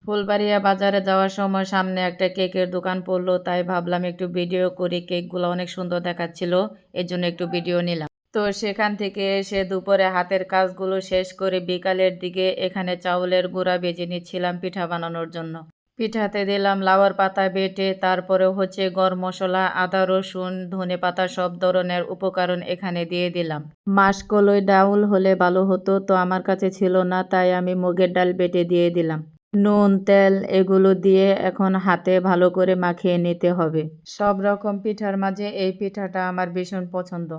ফুলবাড়িয়া বাজারে যাওয়ার সময় সামনে একটা কেকের দোকান পড়লো, তাই ভাবলাম একটু ভিডিও করি। কেকগুলো অনেক সুন্দর দেখাচ্ছিল, এর জন্য একটু ভিডিও নিলাম। তো সেখান থেকে এসে দুপুরে হাতের কাজগুলো শেষ করে বিকালের দিকে এখানে চাউলের গুঁড়া ভেজে নিচ্ছিলাম পিঠা বানানোর জন্য। পিঠাতে দিলাম লাউয়ের পাতা বেটে, তারপরে হচ্ছে গরম মশলা, আদা রসুন ধনেপাতা সব ধরনের উপকরণ এখানে দিয়ে দিলাম। মাসকলাই ডাউল হলে ভালো হতো, তো আমার কাছে ছিল না, তাই আমি মুগের ডাল বেটে দিয়ে দিলাম। নুন তেল এগুলো দিয়ে এখন হাতে ভালো করে মাখিয়ে নিতে হবে। সব রকম পিঠার মাঝে এই পিঠাটা আমার ভীষণ পছন্দ।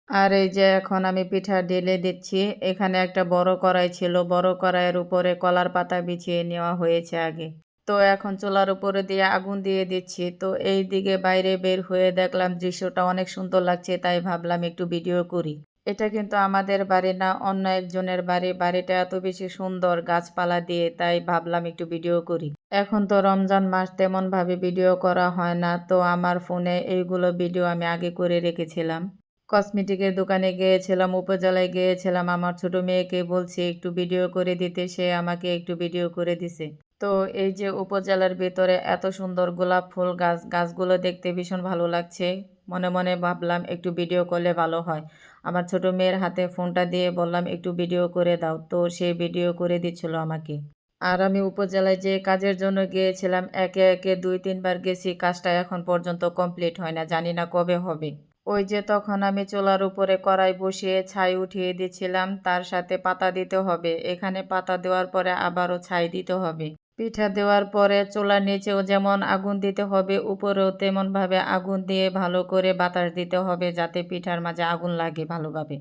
আর এই যে এখন আমি পিঠা ঢেলে দিচ্ছি। এখানে একটা বড় কড়াই ছিল, বড় কড়াইয়ের উপরে কলার পাতা বিছিয়ে নেওয়া হয়েছে আগে। তো এখন চুলার উপরে দিয়ে আগুন দিয়ে দিচ্ছি। তো এই দিকে বাইরে বের হয়ে দেখলাম দৃশ্যটা অনেক সুন্দর লাগছে, তাই ভাবলাম একটু ভিডিও করি। এটা কিন্তু আমাদের বাড়ি না, অন্য একজনের বাড়ি। বাড়িটা এত বেশি সুন্দর গাছপালা দিয়ে, তাই ভাবলাম একটু ভিডিও করি। এখন তো রমজান মাস, তেমন ভাবে ভিডিও করা হয় না, তো আমার ফোনে এইগুলো ভিডিও আমি আগে করে রেখেছিলাম। কসমেটিকের দোকানে গিয়েছিলাম, উপজেলায় গিয়েছিলাম, আমার ছোট মেয়েকে বলছি একটু ভিডিও করে দিতে, সে আমাকে একটু ভিডিও করে দিছে। তো এই যে উপজেলার ভেতরে এত সুন্দর গোলাপ ফুল গাছ, গাছগুলো দেখতে ভীষণ ভালো লাগছে। মনে মনে ভাবলাম একটু ভিডিও করলে ভালো হয়। আমার ছোট মেয়ের হাতে ফোনটা দিয়ে বললাম একটু ভিডিও করে দাও, তো সে ভিডিও করে দিচ্ছিল আমাকে। আর আমি উপজেলায় যে কাজের জন্য গিয়েছিলাম, একে একে 2-3 বার গেছি, কাজটা এখন পর্যন্ত কমপ্লিট হয় না, জানি না কবে হবে। ওই যে তখন আমি চুলার উপরে কড়াই বসিয়ে ছাই উঠিয়ে দিচ্ছিলাম, তার সাথে পাতা দিতে হবে। এখানে পাতা দেওয়ার পরে আবারও ছাই দিতে হবে। পিঠা দেওয়ার পরে চুলার নিচেও যেমন আগুন দিতে হবে, উপরেও তেমন ভাবে আগুন দিয়ে ভালো করে বাতাস দিতে হবে, যাতে পিঠার মাঝে আগুন লাগে ভালোভাবে।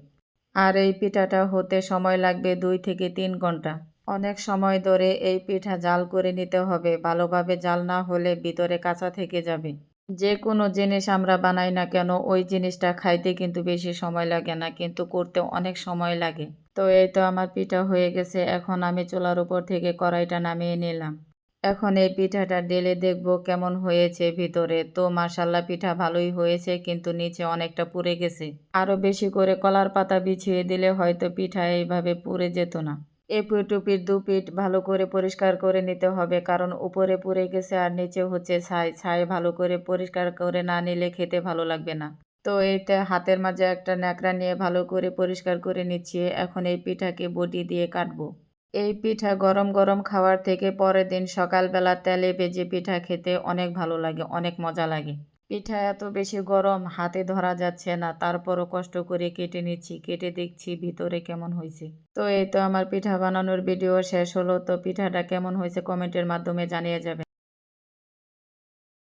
আর এই পিঠাটা হতে সময় লাগবে 2 থেকে 3 ঘন্টা। অনেক সময় ধরে এই পিঠা জাল করে নিতে হবে, ভালোভাবে জাল না হলে ভিতরে কাঁচা থেকে যাবে। যে কোনো জিনিস আমরা বানাই না কেন, ওই জিনিসটা খাইতে কিন্তু বেশি সময় লাগে না, কিন্তু করতে অনেক সময় লাগে। তো এই তো আমার পিঠা হয়ে গেছে, এখন আমি চুলার উপর থেকে কড়াইটা নামিয়ে নিলাম। এখন এই পিঠাটা ঢেলে দেখব কেমন হয়েছে ভিতরে। তো মাশাল্লাহ পিঠা ভালোই হয়েছে, কিন্তু নিচে অনেকটা পুড়ে গেছে। আরো বেশি করে কলার পাতা বিছিয়ে দিলে হয়তো পিঠা এইভাবে পুড়ে যেত না। এপিঠ ওপিঠ দুপিঠ ভালো করে পরিষ্কার করে নিতে হবে, কারণ উপরে পুড়ে গেছে আর নিচে হচ্ছে ছাই। ছাই ভালো করে পরিষ্কার করে না নিলে খেতে ভালো লাগবে না। তো এইতে হাতের মাঝে একটা ন্যাকড়া নিয়ে ভালো করে পরিষ্কার করে নিচ্ছি। এখন এই পিঠাকে বটি দিয়ে কাটবো। এই পিঠা গরম গরম খাওয়ার থেকে পরের দিন সকালবেলা তেলে ভেজে পিঠা খেতে অনেক ভালো লাগে, অনেক মজা লাগে। পিঠা এত বেশি গরম হাতে ধরা যাচ্ছে না, তারপরও কষ্ট করে কেটে নিচ্ছি, কেটে দেখছি ভিতরে কেমন হয়েছে। তো এই তো আমার পিঠা বানানোর ভিডিও শেষ হলো। তো পিঠাটা কেমন হয়েছে কমেন্টের মাধ্যমে জানিয়ে যাবেন।